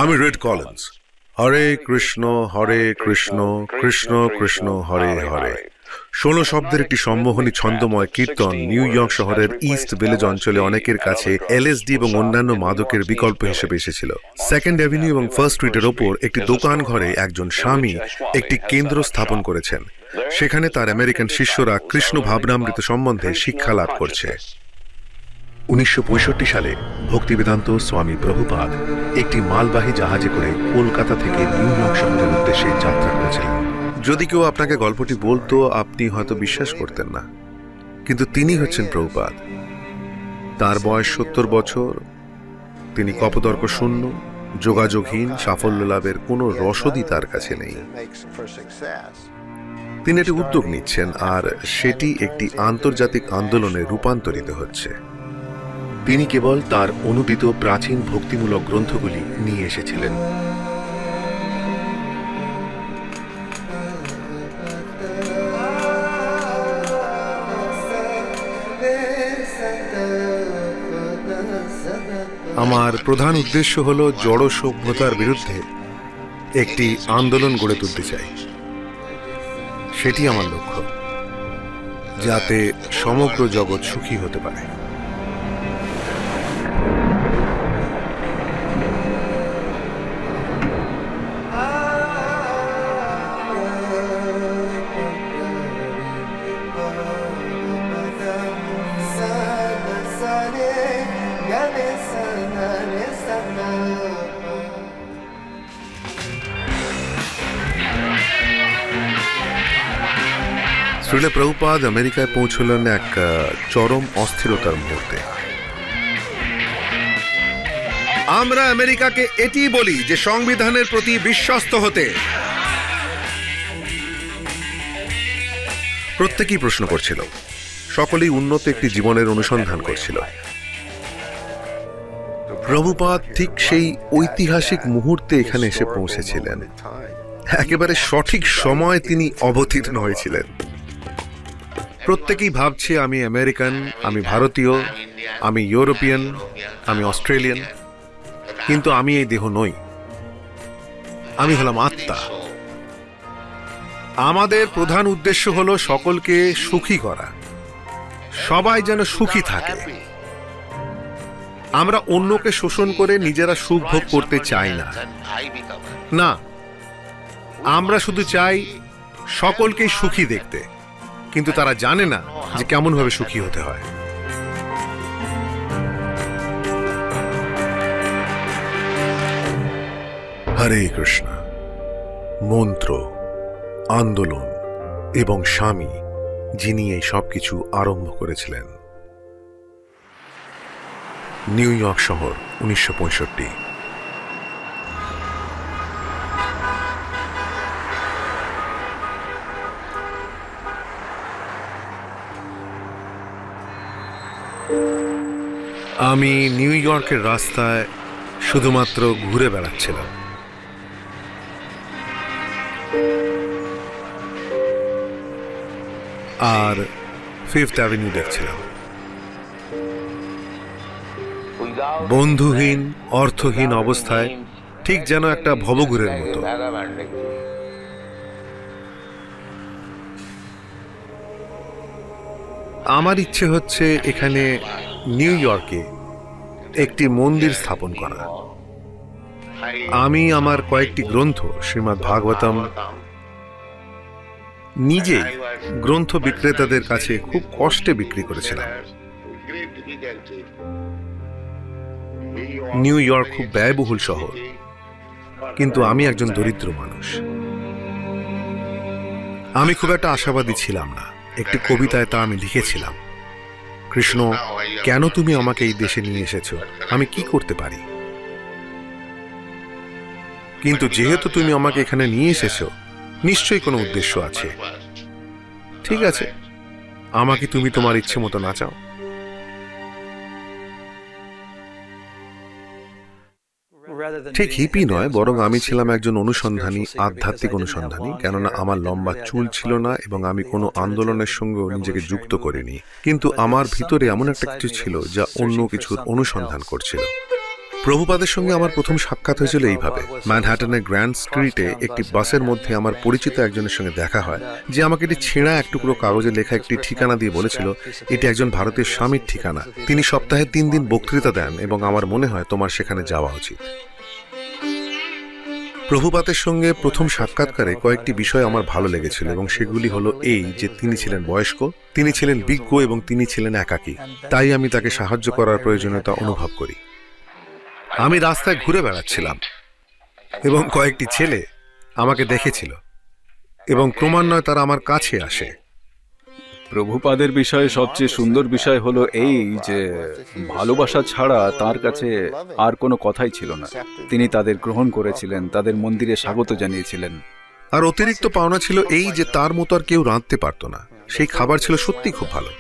আমি red Collins. হরে কৃষ্ণ কৃষ্ণ কৃষ্ণ হরে হরে 16 শব্দের একটি সম্মোহনী ছন্দময় কীর্তন নিউ ইয়র্ক শহরের ইস্ট ভিলেজ অঞ্চলে অনেকের কাছে এলএসডি এবং অন্যান্য মাদকের বিকল্প হিসেবে এসেছিল। সেকেন্ড অ্যাভিনিউ এবং ফার্স্ট স্ট্রিটের ওপর একটি দোকান ঘরে একজন স্বামী একটি কেন্দ্র স্থাপন করেছেন। সেখানে তার আমেরিকান শিষ্যরা কৃষ্ণ ভাবনামৃত সম্বন্ধে শিক্ষা লাভ করছে। 1965 সালে ভক্তিবেদান্ত স্বামী প্রভুপাদ একটি মালবাহী জাহাজে করে কলকাতা থেকে নিউ ইয়র্ক শহরের উদ্দেশ্যে যাত্রা করেছিলেন। যদি কেউ আপনাকে গল্পটি বলতো আপনি হয়তো বিশ্বাস করতেন না, কিন্তু তিনি হচ্ছেন প্রভুপাদ। তার বয়স 70 বছর। তিনি কপদর্ক শূন্য, যোগাযোগহীন, সাফল্য লাভের কোনো রসদই তার কাছে নেই। তিনি একটি উদ্যোগ নিচ্ছেন, আর সেটি একটি আন্তর্জাতিক আন্দোলনে রূপান্তরিত হচ্ছে। তিনি কেবল তার অনুদিত প্রাচীন ভক্তিমূলক গ্রন্থগুলি নিয়ে এসেছিলেন। আমার প্রধান উদ্দেশ্য হল জড় সভ্যতার বিরুদ্ধে একটি আন্দোলন গড়ে তুলতে চাই। সেটি আমার লক্ষ্য, যাতে সমগ্র জগৎ সুখী হতে পারে। শ্রীল প্রভুপাদ আমেরিকায় পৌঁছলেন এক চরম অস্থিরতার মুহূর্তে। আমরা আমেরিকাকে এটি বলি যে সংবিধানের প্রতি বিশ্বস্ত হতে। প্রত্যেকেই প্রশ্ন করছিল, সকলেই উন্নত একটি জীবনের অনুসন্ধান করছিল। প্রভুপাদ ঠিক সেই ঐতিহাসিক মুহূর্তে এখানে এসে পৌঁছেছিলেন। একেবারে সঠিক সময় তিনি অবতীর্ণ হয়েছিলেন। প্রত্যেকেই ভাবছে আমি আমেরিকান, আমি ভারতীয়, আমি ইউরোপিয়ান, আমি অস্ট্রেলিয়ান, কিন্তু আমি এই দেহ নই। আমি হলাম আত্মা। আমাদের প্রধান উদ্দেশ্য হলো সকলকে সুখী করা, সবাই যেন সুখী থাকে। আমরা অন্যকে শোষণ করে নিজেরা সুখ ভোগ করতে চাই না। না, আমরা শুধু চাই সকলকেই সুখী দেখতে, কিন্তু তারা জানে না যে কেমন ভাবে সুখী হতে হয়। হরে কৃষ্ণ মন্ত্র, আন্দোলন এবং স্বামী, যিনি এই সবকিছু আরম্ভ করেছিলেন। নিউ ইয়র্ক শহর, 1965। আমি নিউ ইয়র্কের রাস্তায় শুধুমাত্র ঘুরে বেড়াচ্ছিলাম। আর ফিফথ অ্যাভিনিউ দেখছিলাম। বন্ধুহীন, অর্থহীন অবস্থায়, ঠিক যেন একটা ভবঘুরের মতো। আমার ইচ্ছে হচ্ছে এখানে নিউ ইয়র্কে একটি মন্দির স্থাপন করা। আমি আমার কয়েকটি গ্রন্থ, শ্রীমদ্ ভাগবতম, নিজেই গ্রন্থ বিক্রেতাদের কাছে খুব কষ্টে বিক্রি করেছিলাম। নিউ ইয়র্ক খুব ব্যয়বহুল শহর, কিন্তু আমি একজন দরিদ্র মানুষ। আমি খুব একটা আশাবাদী ছিলাম না। একটি কবিতায় তা আমি লিখেছিলাম, কৃষ্ণ, কেন তুমি আমাকে এই দেশে নিয়ে এসেছো? আমি কি করতে পারি? কিন্তু যেহেতু তুমি আমাকে এখানে নিয়ে এসেছো, নিশ্চয়ই কোনো উদ্দেশ্য আছে। ঠিক আছে, আমাকে তুমি তোমার ইচ্ছে মতো নাচাও। ঠিক হিপি নয়, বরং আমি ছিলাম একজন অনুসন্ধানী, আধ্যাত্মিক অনুসন্ধানী। কেননা আমার লম্বা চুল ছিল না এবং আমি কোনো আন্দোলনের সঙ্গে নিজেকে যুক্ত করিনি, কিন্তু আমার ভিতরে এমন একটা কিছু ছিল যা অন্য কিছুর অনুসন্ধান করছিল। প্রভুপাদের সঙ্গে আমার প্রথম সাক্ষাৎ হয়েছিল এইভাবে। ম্যানহাটনের গ্র্যান্ড স্ট্রিটে একটি বাসের মধ্যে আমার পরিচিত একজনের সঙ্গে দেখা হয়, যে আমাকে একটি ছেঁড়া এক টুকরো কাগজে লেখা একটি ঠিকানা দিয়ে বলেছিল এটি একজন ভারতীয় স্বামীর ঠিকানা। তিনি সপ্তাহে 3 দিন বক্তৃতা দেন এবং আমার মনে হয় তোমার সেখানে যাওয়া উচিত। প্রভুপাতের সঙ্গে প্রথম সাক্ষাৎকারে কয়েকটি বিষয় আমার ভালো লেগেছিল এবং সেগুলি হলো এই যে তিনি ছিলেন বয়স্ক, তিনি ছিলেন বিজ্ঞ এবং তিনি ছিলেন একাকী। তাই আমি তাকে সাহায্য করার প্রয়োজনীয়তা অনুভব করি। আমি রাস্তায় ঘুরে বেড়াচ্ছিলাম এবং কয়েকটি ছেলে আমাকে দেখেছিল এবং ক্রমান্বয়ে তারা আমার কাছে আসে। প্রভুপাদের বিষয়ে সবচেয়ে সুন্দর বিষয় হলো এই যে ভালোবাসা ছাড়া তার কাছে আর কোনো কথাই ছিল না। তিনি তাদের গ্রহণ করেছিলেন, তাদের মন্দিরে স্বাগত জানিয়েছিলেন। আর অতিরিক্ত পাওনা ছিল এই যে তার মতো আর কেউ রাঁধতে পারত না। সেই খাবার ছিল সত্যি খুব ভালো।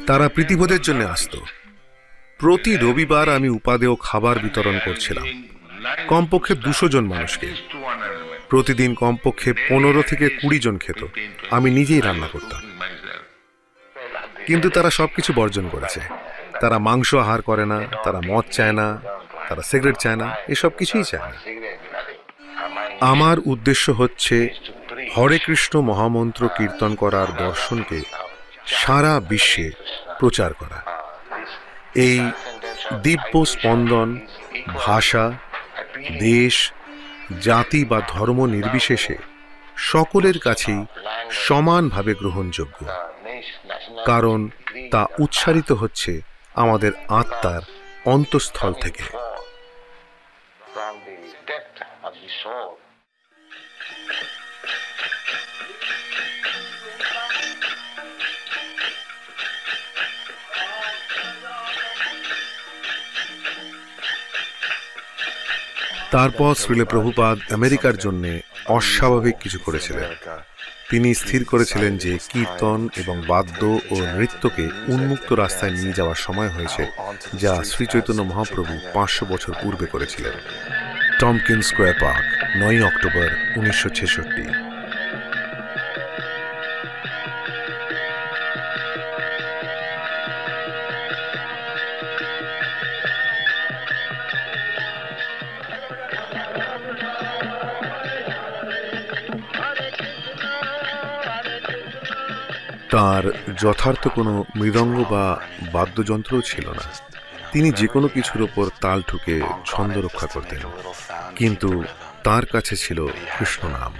তারা প্রীতিভোজের জন্য আসত। প্রতি রবিবার আমি উপাদেয় খাবার বিতরণ করছিলাম কমপক্ষে 200 জন মানুষকে। প্রতিদিন কমপক্ষে 15 থেকে 20 জন খেত। আমি নিজেই রান্না করতাম। কিন্তু তারা সবকিছু বর্জন করেছে। তারা মাংস আহার করে না, তারা মদ চায় না, তারা সিগারেট চায় না, এসব কিছুই চায় না। আমার উদ্দেশ্য হচ্ছে হরে কৃষ্ণ মহামন্ত্র কীর্তন করার দর্শনকে সারা বিশ্বে প্রচার করা। এই দিব্য স্পন্দন ভাষা, দেশ, জাতি বা ধর্ম নির্বিশেষে সকলের কাছেই সমানভাবে গ্রহণযোগ্য, কারণ তা উচ্চারিত হচ্ছে আমাদের আত্মার অন্তঃস্থল থেকে। তারপর শ্রীল প্রভুপাদ আমেরিকার জন্য অস্বাভাবিক কিছু করেছিলেন। তিনি স্থির করেছিলেন যে কীর্তন এবং বাদ্য ও নৃত্যকে উন্মুক্ত রাস্তায় নিয়ে যাওয়ার সময় হয়েছে, যা শ্রী চৈতন্য মহাপ্রভু 500 বছর পূর্বে করেছিলেন। Tompkins square park, 9 October 1966। তার যথার্থ কোনো মৃদঙ্গ বা বাদ্যযন্ত্রও ছিল না। তিনি যে কোনো কিছুর ওপর তাল ঠুকে ছন্দ রক্ষা করতেন, কিন্তু তার কাছে ছিল কৃষ্ণ নাম।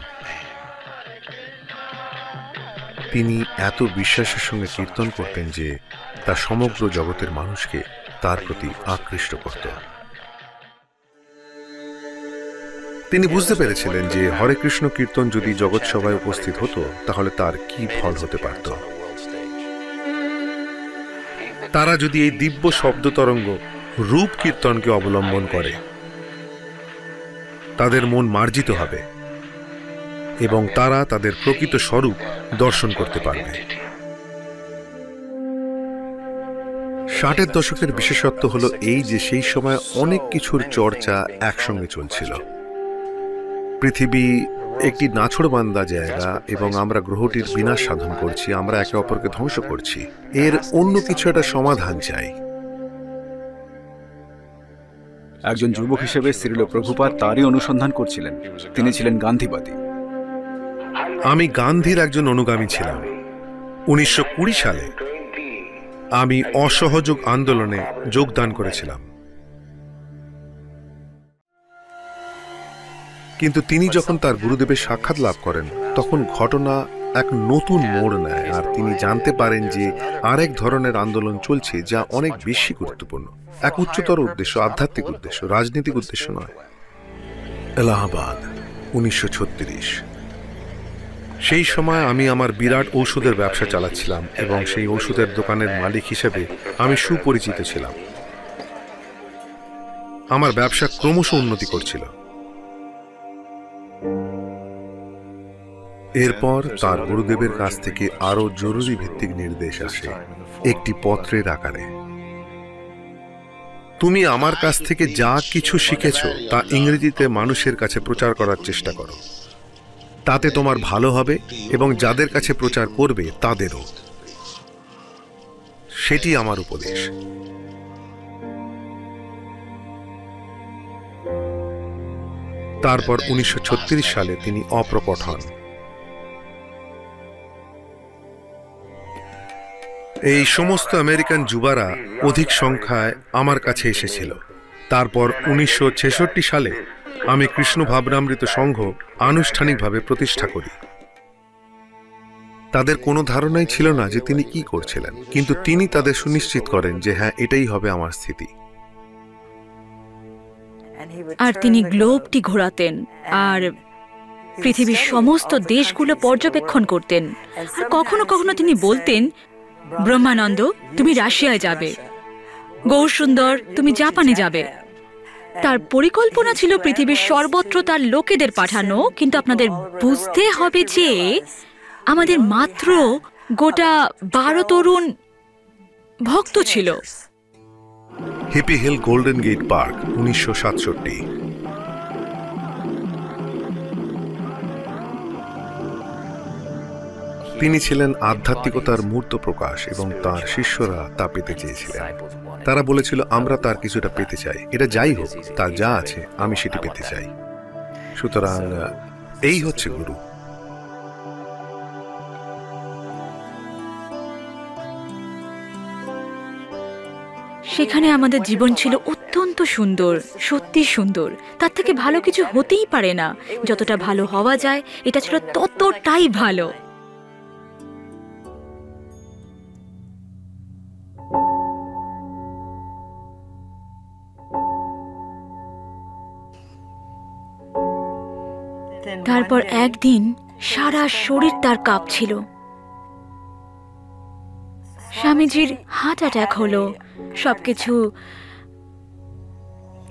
তিনি এত বিশ্বাসের সঙ্গে কীর্তন করতেন যে তা সমগ্র জগতের মানুষকে তার প্রতি আকৃষ্ট করত। তিনি বুঝতে পেরেছিলেন যে হরে কৃষ্ণ কীর্তন যদি জগৎ সভায় উপস্থিত হতো তাহলে তার কি ফল হতে পারত। তারা যদি এই দিব্য শব্দ তরঙ্গ রূপ কীর্তনকে অবলম্বন করে, তাদের মন মার্জিত হবে এবং তারা তাদের প্রকৃত স্বরূপ দর্শন করতে পারবে। 60-এর দশকের বিশেষত্ব হলো এই যে সেই সময় অনেক কিছুর চর্চা একসঙ্গে চলছিল। পৃথিবী একটি নাছোড়বান্দা জায়গা এবং আমরা গ্রহটির বিনাশ সাধন করছি, আমরা একে অপরকে ধ্বংস করছি। এর অন্য কিছু একটা সমাধান চাই। একজন যুবক হিসেবে শ্রীল প্রভুপাদ তারই অনুসন্ধান করছিলেন। তিনি ছিলেন গান্ধীবাদী। আমি গান্ধীর একজন অনুগামী ছিলাম। 1920 সালে আমি অসহযোগ আন্দোলনে যোগদান করেছিলাম। কিন্তু তিনি যখন তার গুরুদেবের সাক্ষাৎ লাভ করেন তখন ঘটনা এক নতুন মোড় নেয়, আর তিনি জানতে পারেন যে আরেক ধরনের আন্দোলন চলছে যা অনেক বেশি গুরুত্বপূর্ণ, এক উচ্চতর উদ্দেশ্য, আধ্যাত্মিক উদ্দেশ্য, রাজনৈতিক উদ্দেশ্য নয়। এলাহাবাদ, 1936। সেই সময় আমি আমার বিরাট ঔষধের ব্যবসা চালাচ্ছিলাম এবং সেই ঔষধের দোকানের মালিক হিসেবে আমি সুপরিচিত ছিলাম। আমার ব্যবসা ক্রমশ উন্নতি করছিল। এরপর তার গুরুদেবের কাছ থেকে আরো জরুরি ভিত্তিক নির্দেশ আসে একটি পত্রের আকারে। তুমি আমার কাছ থেকে যা কিছু শিখেছ তা ইংরেজিতে মানুষের কাছে প্রচার করার চেষ্টা করো, তাতে তোমার ভালো হবে এবং যাদের কাছে প্রচার করবে তাদেরও। সেটি আমার উপদেশ। তারপর 1936 সালে তিনি অপ্রকট হন। এই সমস্ত আমেরিকান যুবারা অধিক সংখ্যায় আমার কাছে এসেছিল। তারপর 1966 সালে আমি কৃষ্ণ ভাবনামৃত সংঘ আনুষ্ঠানিকভাবে প্রতিষ্ঠা করি। তাদের কোনো ধারণাই ছিল না যে তিনি কি করছিলেন, কিন্তু তিনি তাদের সুনিশ্চিত করেন যে হ্যাঁ, এটাই হবে আমার স্থিতি। আর তিনি গ্লোবটি ঘোরাতেন আর পৃথিবীর সমস্ত দেশগুলো পর্যবেক্ষণ করতেন। আর কখনো কখনো তিনি বলতেন, ব্রহ্মানন্দ, তুমি রাশিয়ায় যাবে, গৌরসুন্দর, তুমি জাপানে যাবে। তার পরিকল্পনা ছিল পৃথিবীর সর্বত্র তার লোকেদের পাঠানো, কিন্তু আপনাদের বুঝতে হবে যে আমাদের মাত্র গোটা 12 তরুণ ভক্ত ছিল। Hippie hill golden gate park, 1967। তিনি ছিলেন আধ্যাত্মিকতার মূর্ত প্রকাশ এবং তার শিষ্যরা তা পেতে চেয়েছিলেন। তারা বলেছিল, আমরা তার কিছুটা পেতে চাই, এটা যাই হোক, তার যা আছে আমি সেটি পেতে চাই। সুতরাং এই হচ্ছে গুরু। সেখানে আমাদের জীবন ছিল অত্যন্ত সুন্দর, সত্যি সুন্দর। তার থেকে ভালো কিছু হতেই পারে না। যতটা ভালো হওয়া যায়, এটা ছিল ততটাই ভালো। তারপর একদিন সারা শরীর তার কাঁপছিল। স্বামীজির হার্ট অ্যাটাক হলো। সবকিছু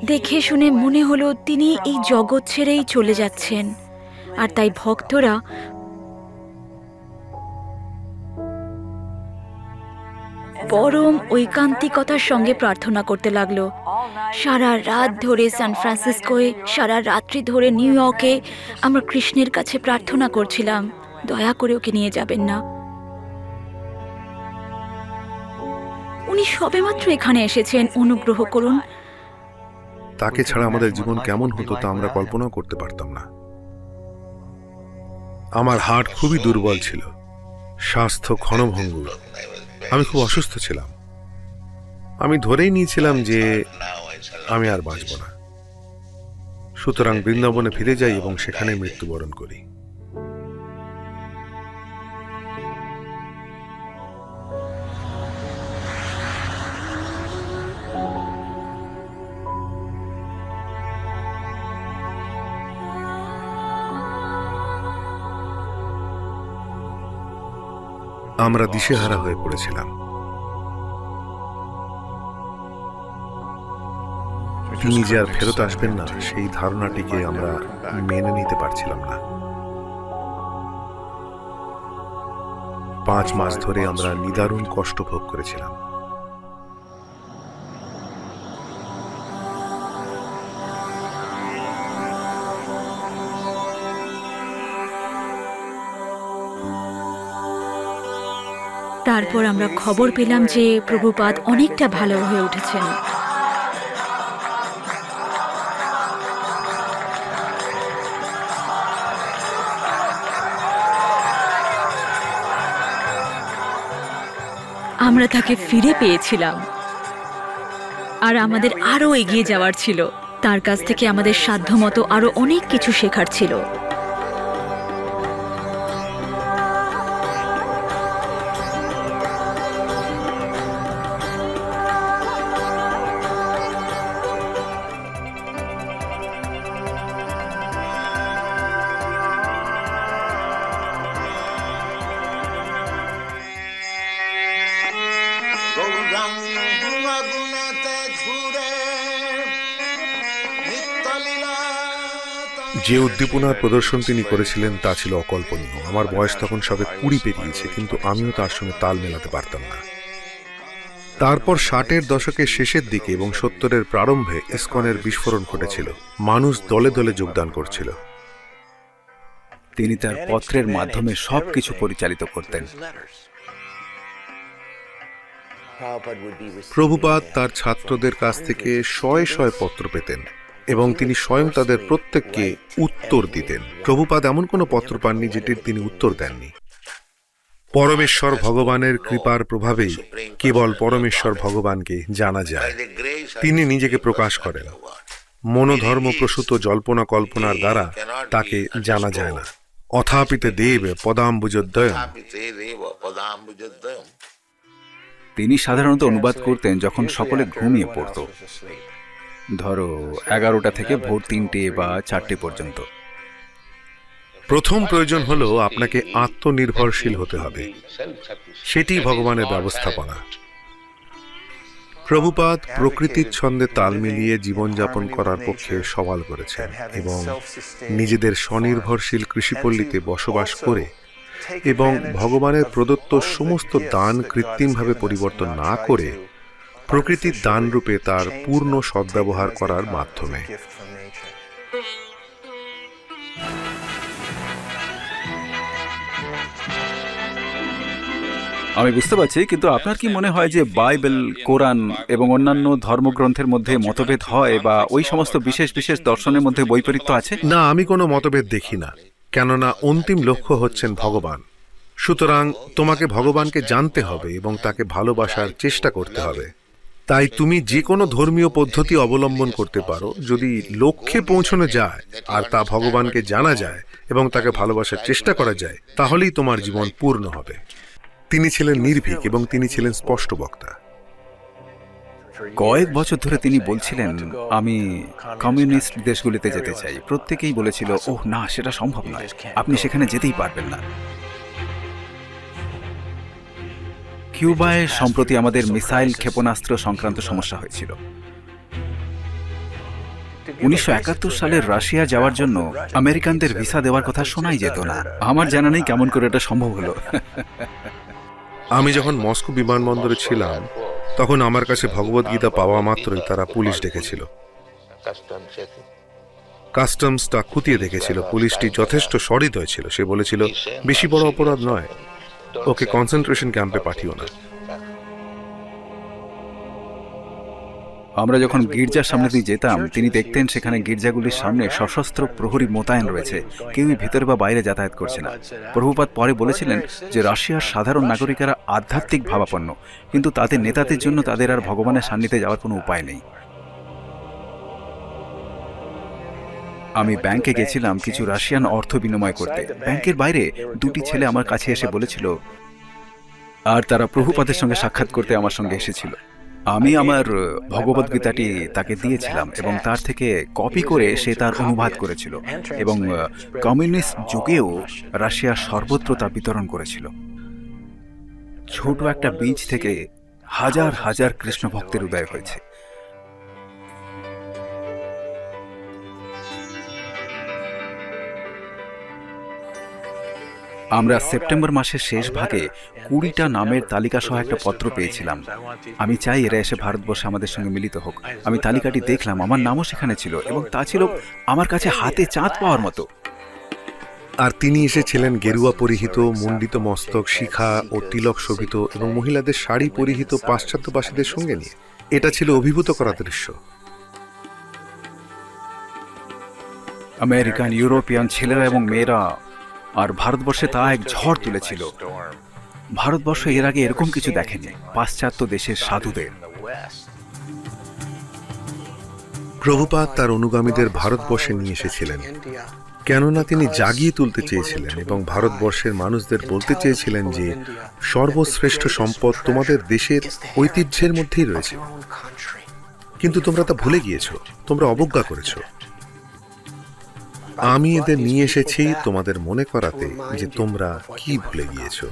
দেখে শুনে মনে হলো তিনি এই জগৎ ছেড়েই চলে যাচ্ছেন। আর তাই ভক্তরা পরম ঐকান্তিকতার সঙ্গে প্রার্থনা করতে লাগলো। সারা রাত ধরে সান ফ্রান্সিসকোয়, সারা রাত্রি ধরে নিউ ইয়র্কে আমরা কৃষ্ণের কাছে প্রার্থনা করছিলাম, দয়া করে ওকে নিয়ে যাবেন না। উনি সবেমাত্র এখানে এসেছেন, অনুগ্রহ করুন। তাকে ছাড়া আমাদের জীবন কেমন হতো তা আমরা কল্পনা করতে পারতাম না। আমার হার্ট খুবই দুর্বল ছিল, স্বাস্থ্য ক্ষণভঙ্গুর। আমি খুব অসুস্থ ছিলাম। আমি ধরেই নিয়েছিলাম যে আমি আর বাঁচব না। সুতরাং বৃন্দাবনে ফিরে যাই এবং সেখানে মৃত্যুবরণ করি। আমরা দিশেহারা হয়ে পড়েছিলাম। তিনি যে আর ফেরত আসবেন না, সেই ধারণাটিকে আমরা মেনে নিতে পারছিলাম না। 5 মাস ধরে আমরা নিদারুণ কষ্ট ভোগ করেছিলাম। তারপর আমরা খবর পেলাম যে প্রভুপাদ অনেকটা ভালো হয়ে উঠেছেন। আমরা তাকে ফিরে পেয়েছিলাম, আর আমাদের আরো এগিয়ে যাওয়ার ছিল। তার কাছ থেকে আমাদের সাধ্যমতো আরো অনেক কিছু শেখার ছিল। যে উদ্দীপনার প্রদর্শন তিনি করেছিলেন তা ছিল অকল্পনীয়। আমার বয়স তখন সবে 20 পেরিয়েছে, কিন্তু আমিও তার সঙ্গে তাল মেলাতে পারতাম না। তারপর 60-এর দশকের শেষের দিকে এবং 70-এর প্রারম্ভে ইসকনের বিস্ফোরণ ঘটেছিল। মানুষ দলে দলে যোগদান করছিল। তিনি তার পত্রের মাধ্যমে সবকিছু পরিচালিত করতেন। প্রভুপাদ তার ছাত্রদের কাছ থেকে শয়ে শয়ে পত্র পেতেন এবং তিনি স্বয়ং তাদের প্রত্যেককে উত্তর দিতেন। প্রভুপাদ এমন কোনো পত্র পাননি যেটির তিনি উত্তর দেননি। পরমেশ্বর ভগবানের কৃপার প্রভাবেই কেবল পরমেশ্বর ভগবানকে জানা যায়। তিনি নিজেকে প্রকাশ করেন। মনোধর্ম প্রসূত জল্পনা কল্পনার দ্বারা তাকে জানা যায় না। অথাপিতে দেব পদাম্বুজোদ্দয়ম। তিনি সাধারণত অনুবাদ করতেন যখন সকলে ঘুমিয়ে পড়ত, ধরো 11টা থেকে ভোর 3টে বা 4টে পর্যন্ত। প্রথম প্রয়োজন হলো আপনাকে আত্মনির্ভরশীল হতে হবে। সেটি ভগবানের ব্যবস্থাপনা। প্রভুপাদ প্রকৃতির ছন্দে তাল মিলিয়ে জীবনযাপন করার পক্ষে সওয়াল করেছেন এবং নিজেদের স্বনির্ভরশীল কৃষিপল্লীতে বসবাস করে এবং ভগবানের প্রদত্ত সমস্ত দান কৃত্রিমভাবে পরিবর্তন না করে প্রকৃতির দান রূপে তার পূর্ণ সদ্ব্যবহার করার মাধ্যমে। আমি বুঝতে পারছি, কিন্তু আপনার কি মনে হয় যে বাইবেল, কোরআন এবং অন্যান্য ধর্মগ্রন্থের মধ্যে মতভেদ হয় বা ওই সমস্ত বিশেষ বিশেষ দর্শনের মধ্যে বৈপরীত্য আছে? না, আমি কোনো মতভেদ দেখি না, কেননা অন্তিম লক্ষ্য হচ্ছেন ভগবান। সুতরাং তোমাকে ভগবানকে জানতে হবে এবং তাকে ভালোবাসার চেষ্টা করতে হবে। তাই তুমি যে কোনো ধর্মীয় পদ্ধতি অবলম্বন করতে পারো, যদি লক্ষ্যে পৌঁছানো যায় আর তা ভগবানকে জানা যায় এবং তাকে ভালোবাসার চেষ্টা করা যায়, তাহলেই তোমার জীবন পূর্ণ হবে। তিনি ছিলেন নির্ভীক এবং তিনি ছিলেন স্পষ্ট বক্তা। কয়েক বছর ধরে তিনি বলছিলেন, আমি কমিউনিস্ট দেশগুলিতে যেতে চাই। প্রত্যেকেই বলেছিল, ওহ না, সেটা সম্ভব নয়, আপনি সেখানে যেতেই পারবেন না। কিউবায় সম্প্রতি আমাদের মিসাইল ক্ষেপণাস্ত্র সংক্রান্ত সমস্যা হয়েছিল। 1971 সালের রাশিয়া যাওয়ার জন্য আমেরিকানদের ভিসা দেওয়ার কথা শোনাই যেত না। আমার জানা নেই কেমন করে এটা সম্ভব হলো। আমি যখন মস্কো বিমানবন্দরে ছিলাম, তখন আমার কাছে ভগবদ্গীতা পাওয়া মাত্রই তারা পুলিশ ডেকেছিল। কাস্টমসটা খুঁটিয়ে দেখেছিল। পুলিশটি যথেষ্ট সহৃদয় ছিল। সে বলেছিল, বেশি বড় অপরাধ নয়, ওকে কনসেন্ট্রেশন ক্যাম্পে পাঠিও না। আমরা যখন গির্জার সামনে দিয়ে যেতাম, তিনি দেখতেন সেখানে গির্জাগুলির সামনে সশস্ত্র প্রহরী মোতায়েন রয়েছে, কেউই ভেতরে বা বাইরে যাতায়াত করছে না। প্রভুপাদ পরে বলেছিলেন যে রাশিয়ার সাধারণ নাগরিকেরা আধ্যাত্মিক ভাবাপন্ন, কিন্তু তাদের নেতাদের জন্য তাদের আর ভগবানের সান্নিধ্যে যাওয়ার কোনো উপায় নেই। আমি ব্যাংকে গেছিলাম কিছু রাশিয়ান অর্থ বিনিময় করতে। ব্যাংকের বাইরে 2টি ছেলে আমার কাছে এসে বলেছিল, আর তারা প্রভুপাদের সঙ্গে সাক্ষাৎ করতে আমার সঙ্গে এসেছিল। আমি আমার ভগবদ্গীতাটি তাকে দিয়েছিলাম এবং তার থেকে কপি করে সে তার অনুবাদ করেছিল এবং কমিউনিস্ট যুগেও রাশিয়া সর্বত্র তা বিতরণ করেছিল। ছোট একটা বীজ থেকে হাজার হাজার কৃষ্ণ ভক্তের উদয় হয়েছে। আমরা সেপ্টেম্বর মাসের শেষ ভাগে 20টা নামের তালিকা সহ একটা পত্র পেয়েছিলাম। আমি চাই এরা এসে ভারতবর্ষে আমাদের সঙ্গে মিলিত হোক। আমি তালিকাটি দেখলাম, আমার নামও সেখানে ছিল এবং তা ছিল আমার কাছে হাতে চাঁদ পাওয়ার মতো। আর তিনি এসেছিলেন গেরুয়া পরিহিত, মুন্ডিত মস্তক, শিখা ও তিলক শোভিত এবং মহিলাদের শাড়ি পরিহিত পাশ্চাত্যবাসীদের সঙ্গে নিয়ে। এটা ছিল অভিভূত করা দৃশ্য। আমেরিকান, ইউরোপিয়ান ছেলেরা এবং মেয়েরা, আর ভারতবর্ষে তা এক ঝড় তুলেছিল। ভারতবর্ষ এর আগে এরকম কিছু দেখেনি, পাশ্চাত্য দেশের সাধুদের। প্রভুপাদ তার অনুগামীদের ভারতবর্ষে নিয়ে এসেছিলেন, কেননা তিনি জাগিয়ে তুলতে চেয়েছিলেন এবং ভারতবর্ষের মানুষদের বলতে চেয়েছিলেন যে সর্বশ্রেষ্ঠ সম্পদ তোমাদের দেশের ঐতিহ্যের মধ্যেই রয়েছে, কিন্তু তোমরা তা ভুলে গিয়েছো, তোমরা অবজ্ঞা করেছো। আমি এদের নিয়ে এসেছি তোমাদের মনে করাতে যে তোমরা কি ভুলে গিয়েছো।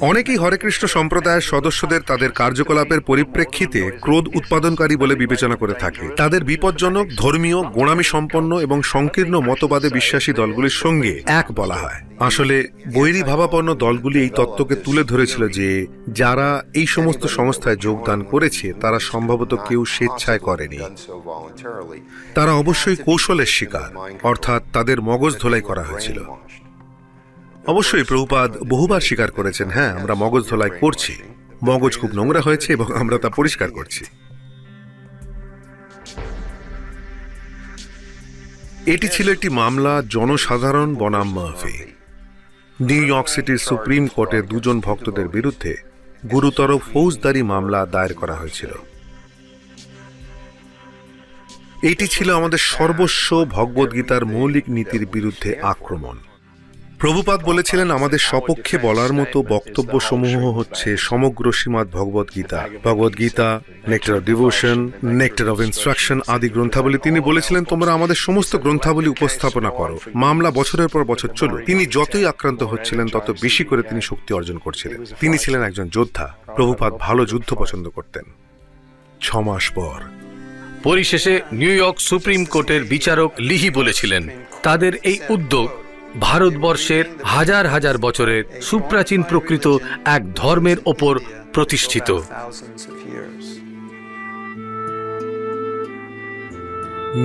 অনেকেই হরে কৃষ্ণ সম্প্রদায়ের সদস্যদের তাদের কার্যকলাপের পরিপ্রেক্ষিতে ক্রোধ উৎপাদনকারী বলে বিবেচনা করে থাকে। তাদের বিপজ্জনক, ধর্মীয়, গোঁড়ামি সম্পন্ন এবং সংকীর্ণ মতবাদে বিশ্বাসী দলগুলির সঙ্গে এক বলা হয়। আসলে বৈরী ভাবাপন্ন দলগুলি এই তত্ত্বকে তুলে ধরেছিল যে যারা এই সমস্ত সংস্থায় যোগদান করেছে তারা সম্ভবত কেউ স্বেচ্ছায় করেনি। তারা অবশ্যই কৌশলের শিকার, অর্থাৎ তাদের মগজ ধোলাই করা হয়েছিল। অবশ্যই প্রভুপাদ বহুবার স্বীকার করেছেন, হ্যাঁ, আমরা মগজ ধোলাই করছি, মগজ খুব নোংরা হয়েছে এবং আমরা তা পরিষ্কার করছি। এটি ছিল একটি মামলা জনসাধারণ বনাম মার্ফি। নিউ ইয়র্ক সিটির সুপ্রিম কোর্টে দুজন ভক্তদের বিরুদ্ধে গুরুতর ফৌজদারি মামলা দায়ের করা হয়েছিল। এটি ছিল আমাদের সর্বস্ব ভগবদ্গীতার মৌলিক নীতির বিরুদ্ধে আক্রমণ। প্রভুপাদ বলেছিলেন আমাদের সপক্ষে বলার মতো বক্তব্য সমূহ হচ্ছে সমগ্র Srimad Bhagavad Gita, Bhagavad Gita, nectar of devotion, nectar of instruction আদি গ্রন্থাবলী। তিনি বলেছিলেন তোমরা আমাদের সমস্ত গ্রন্থাবলী উপস্থাপনা করো। মামলা বছরের পর বছর চলল। তিনি যতই আক্রান্ত হচ্ছিলেন তত বেশি করে তিনি শক্তি অর্জন করছিলেন। তিনি ছিলেন একজন যোদ্ধা। প্রভুপাদ ভালো যুদ্ধ পছন্দ করতেন। 6 মাস পর পরিশেষে নিউ ইয়র্ক সুপ্রিম কোর্টের বিচারক লিহি বলেছিলেন তাদের এই উদ্যোগ ভারতবর্ষের হাজার হাজার বছরের সুপ্রাচীন প্রকৃত এক ধর্মের ওপর প্রতিষ্ঠিত।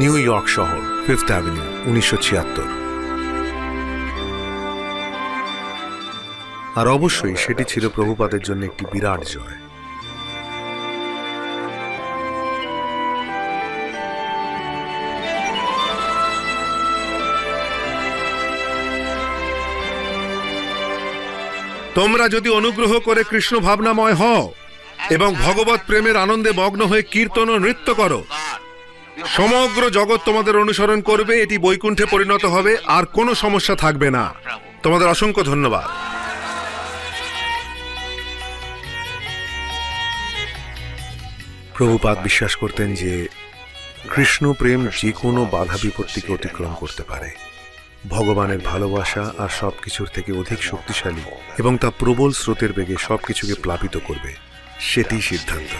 নিউ ইয়র্ক শহর, 5th অ্যাভিনিউ, 1976। আর অবশ্যই সেটি ছিল প্রভুপাদের জন্য একটি বিরাট জয়। তোমরা যদি অনুগ্রহ করে কৃষ্ণ ভাবনাময় হও এবং ভগবত প্রেমের আনন্দে মগ্ন হয়ে কীর্তন ও নৃত্য করো, সমগ্র জগৎ তোমাদের অনুসরণ করবে, এটি বৈকুণ্ঠে পরিণত হবে, আর কোনো সমস্যা থাকবে না। তোমাদের অসংখ্য ধন্যবাদ। প্রভুপাদ বিশ্বাস করতেন যে কৃষ্ণ প্রেম যে কোনো বাধা বিপত্তিকে অতিক্রম করতে পারে। ভগবানের ভালোবাসা আর সবকিছুর থেকে অধিক শক্তিশালী এবং তা প্রবল স্রোতের বেগে সবকিছুকে প্লাবিত করবে, সেটি সিদ্ধান্ত।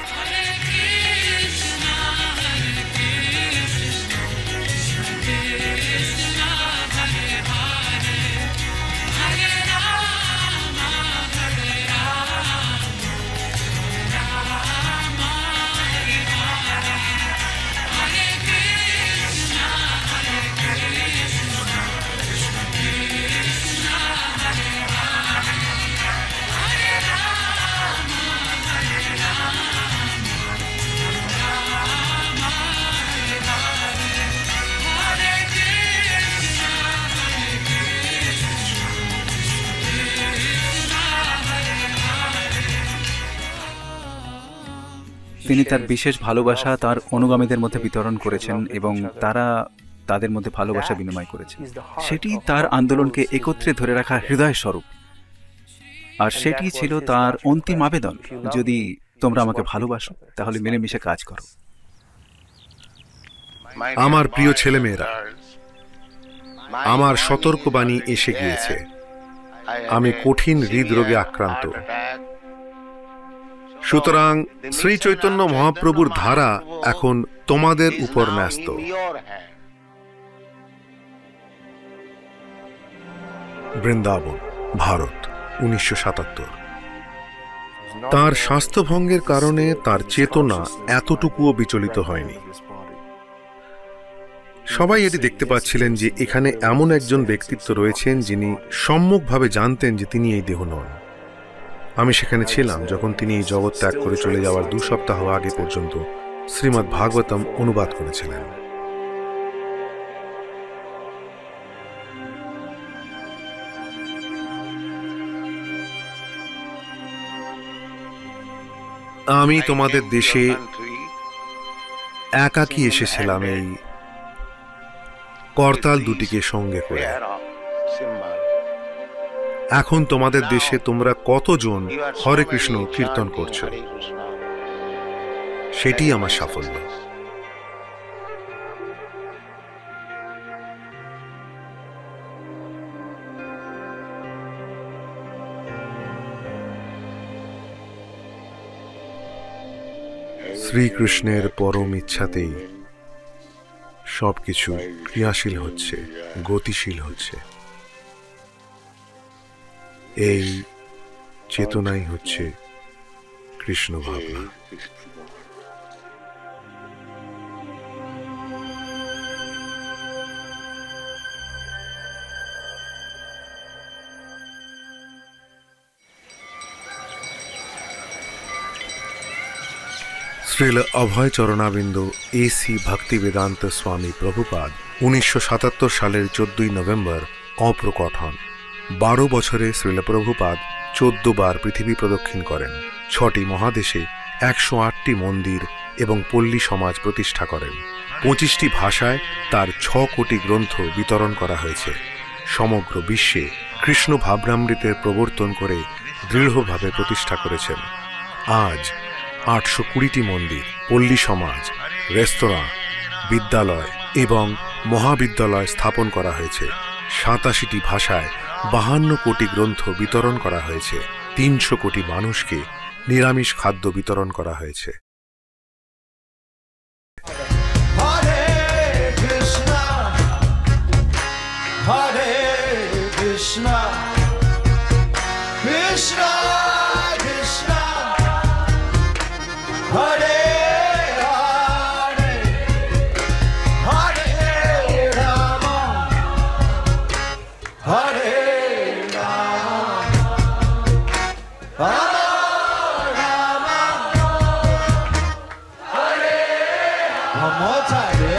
তিনি তার বিশেষ ভালোবাসা তার অনুগামীদের মধ্যে বিতরণ করেছেন এবং তারা তাদের মধ্যে ভালোবাসা বিনিময় করেছেন। সেটি তার আন্দোলনকে একত্রে ধরে রাখার হৃদয় স্বরূপ। আর সেটি ছিল তার অন্তিম আবেদন, যদি তোমরা আমাকে ভালোবাসো তাহলে মিলেমিশে কাজ করো। আমার প্রিয় ছেলেমেয়েরা, আমার সতর্কবাণী এসে গিয়েছে। আমি কঠিন হৃদরোগে আক্রান্ত। সুতরাং শ্রী চৈতন্য মহাপ্রভুর ধারা এখন তোমাদের উপর ন্যস্ত। বৃন্দাবন, ভারত, 1977। তার স্বাস্থ্যভঙ্গের কারণে তার চেতনা এতটুকুও বিচলিত হয়নি। সবাই এটি দেখতে পাচ্ছিলেন যে এখানে এমন একজন ব্যক্তিত্ব রয়েছেন যিনি সম্মুখভাবে জানতেন যে তিনি এই দেহ নন। আমি সেখানে ছিলাম যখন তিনি এই জগৎ ত্যাগ করে চলে যাওয়ার 2 সপ্তাহ আগে পর্যন্ত শ্রীমদ্ ভাগবতম অনুবাদ করেছিলেন। আমি তোমাদের দেশে একাকী এসেছিলাম এই করতাল দুটিকে সঙ্গে করে। এখন তোমাদের দেশে তোমরা কতজন হরে কৃষ্ণ কীর্তন করছো, সেটি আমার সাফল্য। শ্রীকৃষ্ণের পরম ইচ্ছাতেই সবকিছু ক্রিয়াশীল হচ্ছে, গতিশীল হচ্ছে। এই চেতনাই হচ্ছে কৃষ্ণ ভাবনা। শ্রীল অভয় চরণাবিন্দু এসি ভক্তি বেদান্ত স্বামী প্রভুপাদ 1977 সালের 14 নভেম্বর অপ্রকট হন। 12 বছরে শ্রীল প্রভুপাদ 14 বার পৃথিবী প্রদক্ষিণ করেন, 6টি মহাদেশে 108টি মন্দির এবং পল্লী সমাজ প্রতিষ্ঠা করেন। 25টি ভাষায় তার 6 কোটি গ্রন্থ বিতরণ করা হয়েছে। সমগ্র বিশ্বে কৃষ্ণ ভাবনামৃতের প্রবর্তন করে দৃঢ়ভাবে প্রতিষ্ঠা করেছেন। আজ 820টি মন্দির, পল্লী সমাজ, রেস্তোরাঁ, বিদ্যালয় এবং মহাবিদ্যালয় স্থাপন করা হয়েছে। 87টি ভাষায় 52 কোটি গ্রন্থ বিতরণ করা হয়েছে। 300 কোটি মানুষকে নিরামিষ খাদ্য বিতরণ করা হয়েছে। One more time.